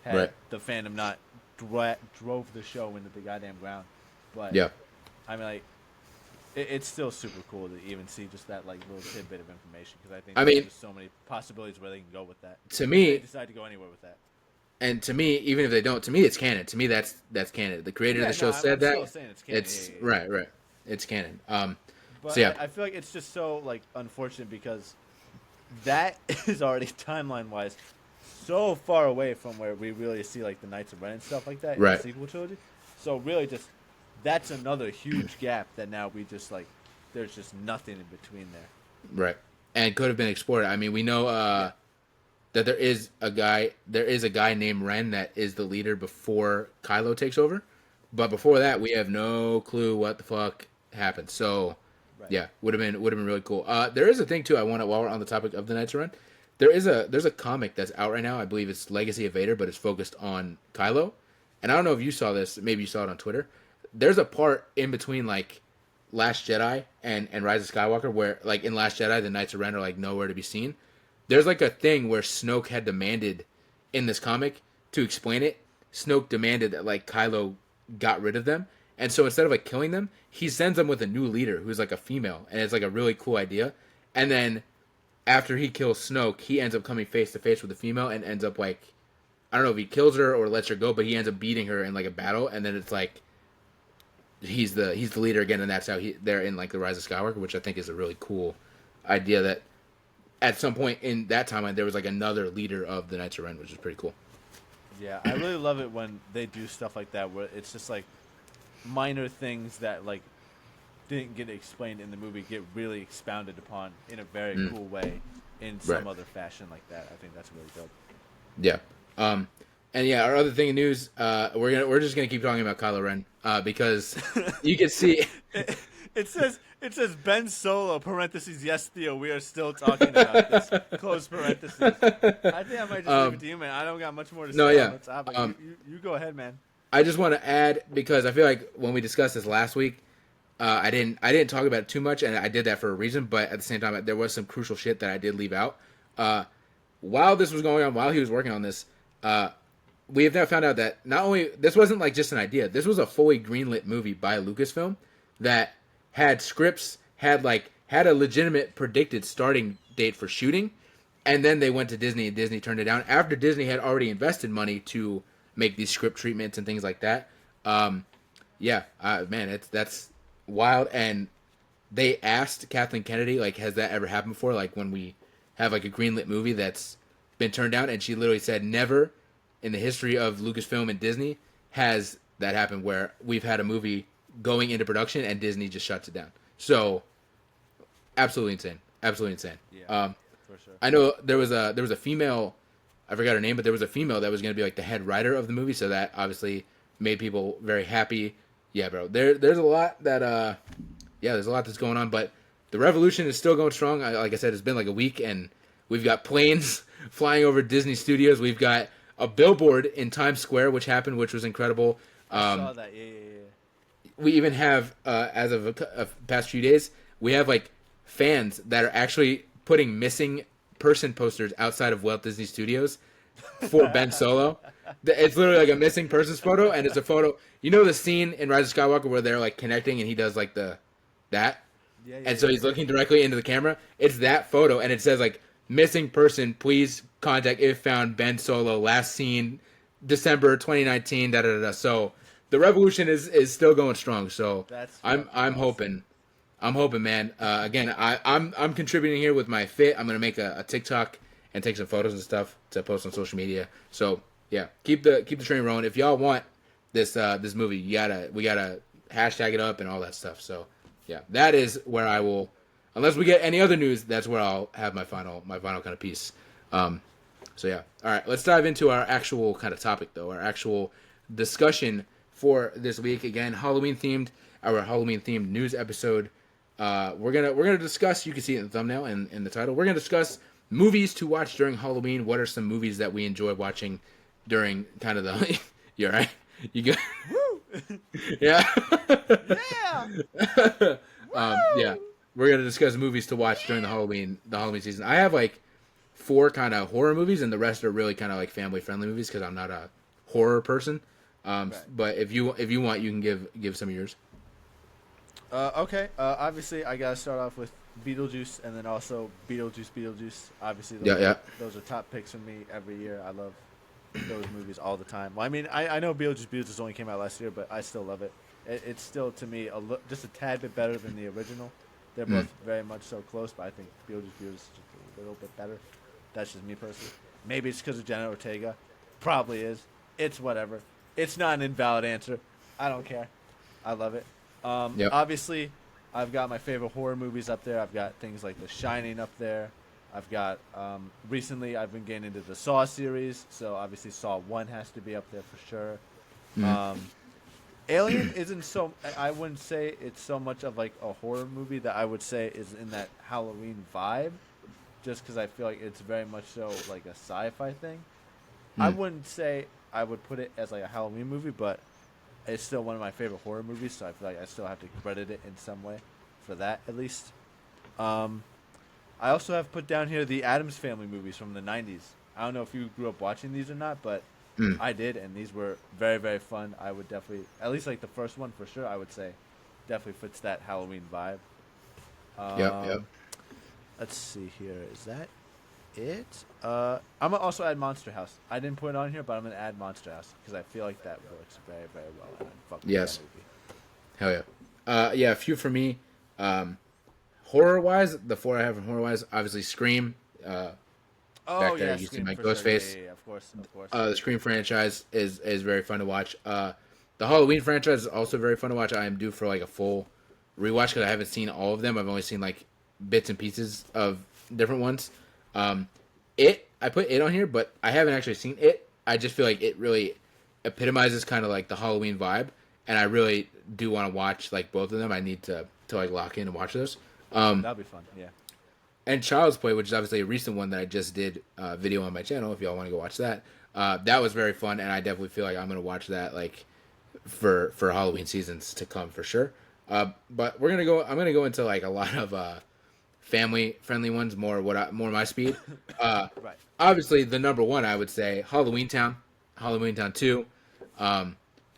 had the fandom not drove the show into the goddamn ground. But, I mean, like, it's still super cool to even see just that, like, little tidbit of information because I think there's just so many possibilities where they can go with that. To me, they decide to go anywhere with that. And to me, even if they don't, to me it's canon. To me, that's canon. The creator of the show said that. Still saying it's canon. It's right. It's canon. But so, I feel like it's just so like unfortunate because that is already timeline wise so far away from where we really see like the Knights of Ren and stuff like that in the sequel trilogy. So really, just that's another huge gap that now we just like there's just nothing in between there. Right, and could have been explored. I mean, we know that there is a guy named Ren that is the leader before Kylo takes over, but before that, we have no clue what the fuck happened. So. Right. Yeah, would have been really cool. There is a thing too. I want to while we're on the topic of the Knights of Ren, there's a comic that's out right now. I believe it's Legacy of Vader, but it's focused on Kylo. And I don't know if you saw this. Maybe you saw it on Twitter. There's a part in between like Last Jedi and Rise of Skywalker where like in Last Jedi the Knights of Ren are like nowhere to be seen. There's like a thing where Snoke had demanded in this comic to explain it. Snoke demanded that like Kylo got rid of them. And so instead of like killing them, he sends them with a new leader who's like a female, and it's like a really cool idea. And then after he kills Snoke, he ends up coming face to face with the female and ends up like I don't know if he kills her or lets her go, but he ends up beating her in like a battle. And then it's like he's the leader again, and that's how they're in like the Rise of Skywalker, which I think is a really cool idea. That at some point in that timeline there was like another leader of the Knights of Ren, which is pretty cool. Yeah, I really love it when they do stuff like that where it's just like. Minor things that like didn't get explained in the movie get really expounded upon in a very cool way in some other fashion like that. I think that's really dope. Yeah. And yeah, our other thing in news, we're just gonna keep talking about Kylo Ren because you can see it says Ben Solo parentheses yes Theo we are still talking about this close parentheses. I think I might just leave it to you, man. I don't got much more to say on the topic. You go ahead, man. I just want to add because I feel like when we discussed this last week, I didn't talk about it too much, and I did that for a reason. But at the same time, there was some crucial shit that I did leave out. While this was going on, while he was working on this, we have now found out that not only this wasn't like just an idea, this was a fully greenlit movie by Lucasfilm that had scripts, had a legitimate predicted starting date for shooting, and then they went to Disney and Disney turned it down after Disney had already invested money to make these script treatments and things like that. Man, that's wild. And they asked Kathleen Kennedy, like, has that ever happened before? Like when we have like a greenlit movie that's been turned down, and she literally said never in the history of Lucasfilm and Disney has that happened where we've had a movie going into production and Disney just shuts it down. So absolutely insane. Absolutely insane. Yeah, for sure. I know there was a female, I forgot her name, but there was a female that was going to be like the head writer of the movie, so that obviously made people very happy. Yeah, bro. There's a lot that there's a lot that's going on, but the revolution is still going strong. Like I said, it's been like a week, and we've got planes flying over Disney Studios. We've got a billboard in Times Square, which was incredible. I saw that. Yeah. We even have, as of a past few days, we have like fans that are actually putting missing person posters outside of Walt Disney Studios for Ben Solo. It's literally like a missing person's photo, and it's a photo. You know the scene in Rise of Skywalker where they're like connecting, and he does like that, so he's looking directly into the camera. It's that photo, and it says like missing person. Please contact if found Ben Solo. Last seen December 2019. Da da da. So the revolution is still going strong. So I'm hoping. I'm hoping, man. Again, I'm contributing here with my fit. I'm gonna make a TikTok and take some photos and stuff to post on social media. So yeah, keep the train rolling. If y'all want this movie, we gotta hashtag it up and all that stuff. So yeah, that is where I will, unless we get any other news, that's where I'll have my final kind of piece. So yeah, all right, let's dive into our actual kind of topic though, our actual discussion for this week. Again, Halloween themed news episode. We're gonna discuss. You can see it in the thumbnail and in the title. We're gonna discuss movies to watch during Halloween. What are some movies that we enjoy watching during kind of the? You're right. You good? Woo! Yeah. Yeah. Yeah. We're gonna discuss movies to watch during the Halloween season. I have like 4 kind of horror movies, and the rest are really kind of like family friendly movies because I'm not a horror person. Right. But if you want, you can give some of yours. Okay. Obviously, I gotta start off with Beetlejuice, and then also Beetlejuice. Obviously, those are top picks for me every year. I love those movies all the time. Well, I mean, I know Beetlejuice only came out last year, but I still love it. It's still to me just a tad bit better than the original. They're both very much so close, but I think Beetlejuice is just a little bit better. That's just me personally. Maybe it's because of Jenna Ortega. Probably is. It's whatever. It's not an invalid answer. I don't care. I love it. Obviously, I've got my favorite horror movies up there. I've got things like The Shining up there. I've got recently I've been getting into the Saw series, so obviously Saw 1 has to be up there for sure. Alien isn't so, I wouldn't say it's so much of like a horror movie that I would say is in that Halloween vibe, just because I feel like it's very much so like a sci-fi thing. I wouldn't say I would put it as like a Halloween movie, but it's still one of my favorite horror movies, so I feel like I still have to credit it in some way for that, at least. I also have put down here the Addams Family movies from the 90s. I don't know if you grew up watching these or not, but I did, and these were very, very fun. I would definitely, at least like the first one for sure, I would say definitely fits that Halloween vibe. Yep. Let's see here. Is that it? I'm going to also add Monster House. I didn't put it on here, but I'm going to add Monster House because I feel like that works very, very well. And I fuck with Yes. that movie. Hell yeah. A few for me. Horror-wise, the 4 I have from horror-wise, obviously Scream. Back there, you see my ghost face. Yeah, of course. The Scream franchise is very fun to watch. The Halloween franchise is also very fun to watch. I am due for like a full rewatch because I haven't seen all of them. I've only seen like bits and pieces of different ones. I put it on here, but I haven't actually seen it. I just feel like it really epitomizes kind of like the Halloween vibe, and I really do want to watch like both of them. I need to like lock in and watch those. That'd be fun. Yeah. And Child's Play, which is obviously a recent one that I just did a video on my channel. If y'all want to go watch that, that was very fun, and I definitely feel like I'm gonna watch that like for Halloween seasons to come for sure. But I'm gonna go into like a lot of family friendly ones, more my speed. Right. Obviously, the number one I would say Halloween Town. Halloween Town 2.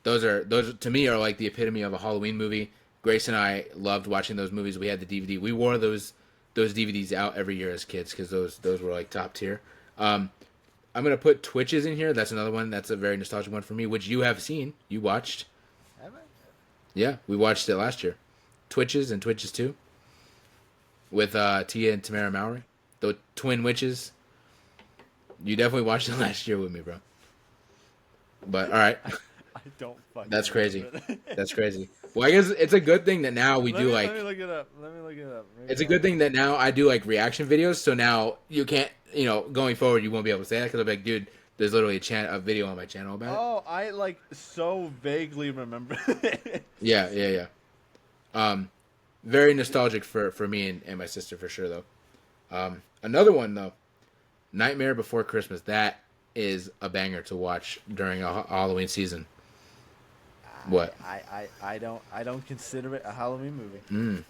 Those to me are like the epitome of a Halloween movie. Grace and I loved watching those movies. We had the DVD. We wore those DVDs out every year as kids because those were like top tier. I'm gonna put Twitches in here. That's another one. That's a very nostalgic one for me, which you have seen. You watched. Have I? Yeah, we watched it last year. Twitches and Twitches 2 with Tia and Tamara Mowry, the twin witches. You definitely watched it last year with me, bro. But all right. I don't fucking. That's crazy. That's crazy. Well, I guess it's a good thing that now we do like. Let me look it up. It's a good thing that now I do like reaction videos. So now you can't, going forward, you won't be able to say that because I'll be like, dude, there's literally a video on my channel about it. Oh, I like so vaguely remember. Yeah. Very nostalgic for me and my sister for sure though. Another one though, Nightmare Before Christmas. That is a banger to watch during a Halloween season. What? I don't consider it a Halloween movie.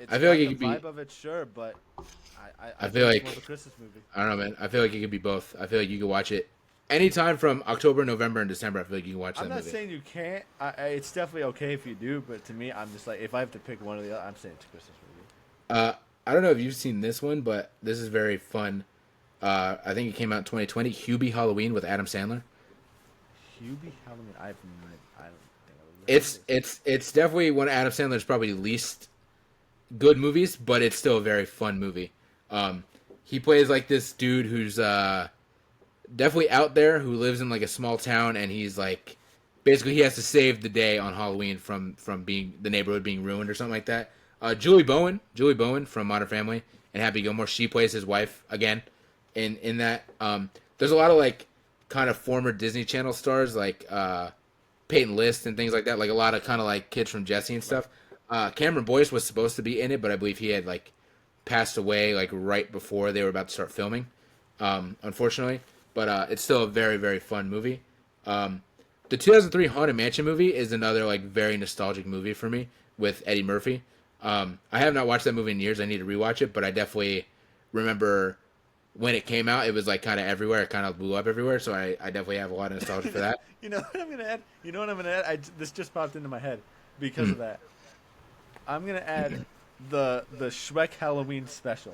I feel like it could the be. vibe of it, sure, but I feel like it's more of a Christmas movie. I don't know, man. I feel like it could be both. I feel like you could watch it anytime from October, November, and December. I feel like you can watch that I'm movie. not saying you can't. It's definitely okay if you do, but to me, I'm just like, if I have to pick one or the other, I'm saying it's a Christmas movie. I don't know if you've seen this one, but this is very fun. I think it came out in 2020. Hubie Halloween with Adam Sandler. Hubie Halloween. I don't think It's definitely one of Adam Sandler's probably least good movies, but it's still a very fun movie. He plays like this dude who's definitely out there, who lives in like a small town, and he's like basically he has to save the day on Halloween from being the neighborhood being ruined or something like that. Julie Bowen from Modern Family and Happy Gilmore, she plays his wife again in that. There's a lot of like kind of former Disney Channel stars like Peyton List and things like that, like a lot of kind of like kids from Jesse and stuff. Cameron Boyce was supposed to be in it, but I believe he had like passed away like right before they were about to start filming, unfortunately. But it's still a very, very fun movie. The 2003 Haunted Mansion movie is another like very nostalgic movie for me with Eddie Murphy. I have not watched that movie in years. I need to rewatch it, but I definitely remember when it came out, it was like kind of everywhere. It kind of blew up everywhere, so I definitely have a lot of nostalgia for that. You know what I'm gonna add? This just popped into my head because of that. I'm gonna add the Shrek Halloween special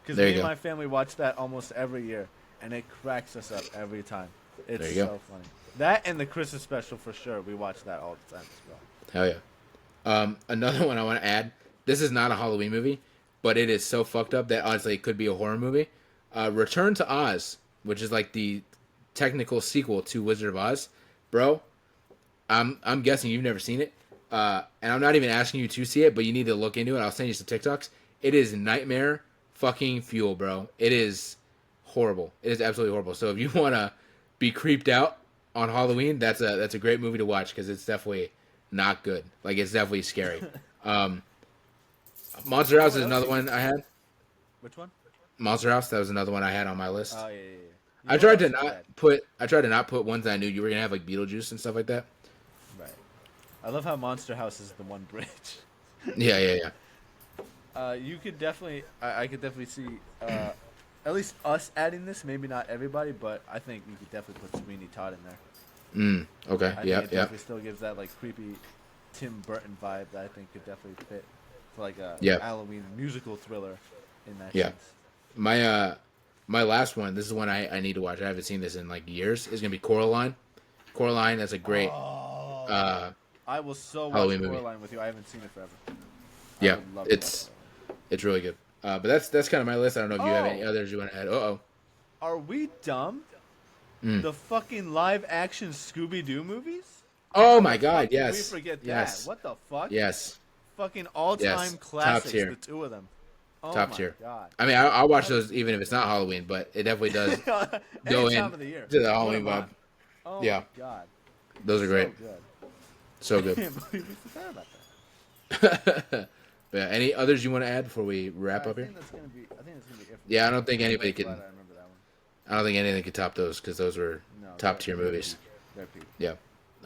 because me and my family watch that almost every year, and it cracks us up every time. It's so funny. That and the Christmas special for sure. We watch that all the time as well. Hell yeah. Another one I want to add. This is not a Halloween movie, but it is so fucked up that honestly it could be a horror movie. Return to Oz, which is like the technical sequel to Wizard of Oz. Bro, I'm guessing you've never seen it. And I'm not even asking you to see it, but you need to look into it. I'll send you some TikToks. It is nightmare fucking fuel, bro. It is horrible. It is absolutely horrible. So if you want to be creeped out on Halloween, that's a great movie to watch because it's definitely not good. Like, it's definitely scary. Monster House is another one I had. Which one? Monster House, that was another one I had on my list. Oh, yeah. I tried to not put ones that I knew you were gonna have, like Beetlejuice and stuff like that. Right. I love how Monster House is the one bridge. Yeah. You could definitely, I could definitely see, at least us adding this. Maybe not everybody, but I think you could definitely put Sweeney Todd in there. Okay. I think it definitely still gives that like creepy Tim Burton vibe that I think could definitely fit for like a Halloween musical thriller in that sense. My last one, this is one I need to watch. I haven't seen this in like years. Is gonna be Coraline. Coraline, that's a great I will so Halloween watch movie. Coraline with you. I haven't seen it forever. Yeah, it's really good. But that's kind of my list. I don't know if you have any others you want to add. Are we dumb? The fucking live action Scooby Doo movies? Oh my god, yes. We forget yes. that. What the fuck? Yes. Fucking all-time classics, Top tier. the two of them. Oh Top my tier. God. I mean, I'll watch those even if it's not Halloween, but it definitely does go Any in time of the year. to the Halloween vibe. Oh Yeah. my God. Those are great. So good. I can't believe we forgot about that. But yeah, any others you want to add before we wrap up here? I think that's gonna be it. For Yeah, I don't think anybody can. I remember that one. I don't think anything could top those because those were top tier movies. They're peak. Yeah.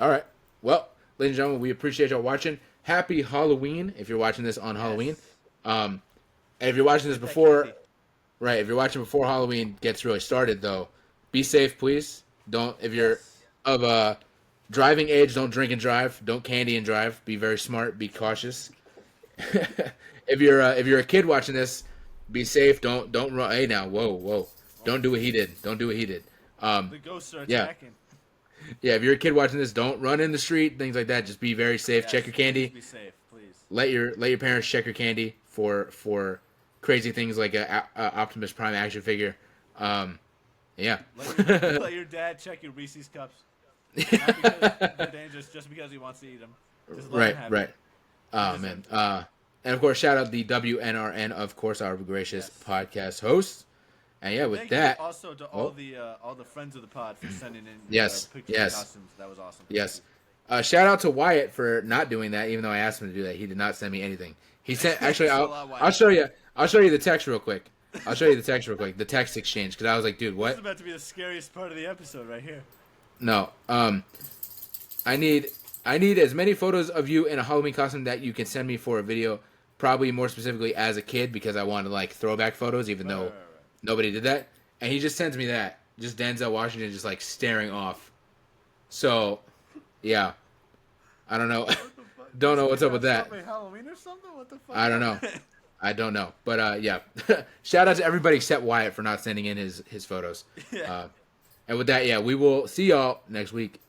All right. Well, ladies and gentlemen, we appreciate y'all watching. Happy Halloween if you're watching this on Halloween. And if you're watching this before, right? If you're watching before Halloween gets really started, though, be safe, please. Don't if you're of driving age. Don't drink and drive. Don't candy and drive. Be very smart. Be cautious. If you're a kid watching this, be safe. Don't run. Hey now, whoa. Don't do what he did. Don't do what he did. The ghosts are attacking. Yeah. If you're a kid watching this, don't run in the street. Things like that. Just be very safe. Yes, Check your candy. Be safe, please. Let your parents check your candy for crazy things like a Optimus Prime action figure. Yeah. Let your dad check your Reese's cups. Not because they're dangerous, just because he wants to eat them. Just let him have Right. it. Oh man. And of course, shout out the WNRN, of course, our gracious podcast host. And yeah, with Thank that, you also to all the friends of the pod for sending in Yes, pictures yes. and costumes. That was awesome. yes. Shout out to Wyatt for not doing that, even though I asked him to do that. He did not send me anything. He sent actually. Thanks a lot, I'll Wyatt. show you. I'll show you the text real quick. The text exchange, because I was like, dude, This what? is about to be the scariest part of the episode right here. No. I need as many photos of you in a Halloween costume that you can send me for a video. Probably more specifically as a kid, because I wanted like throwback photos, even though Right. nobody did that. And he just sends me that, just Denzel Washington, just like staring off. So, yeah, I don't know. Don't know what's up with that. Halloween or something? What the fuck? I don't know. I don't know. But yeah, shout out to everybody except Wyatt for not sending in his photos. Yeah. And with that, yeah, we will see y'all next week.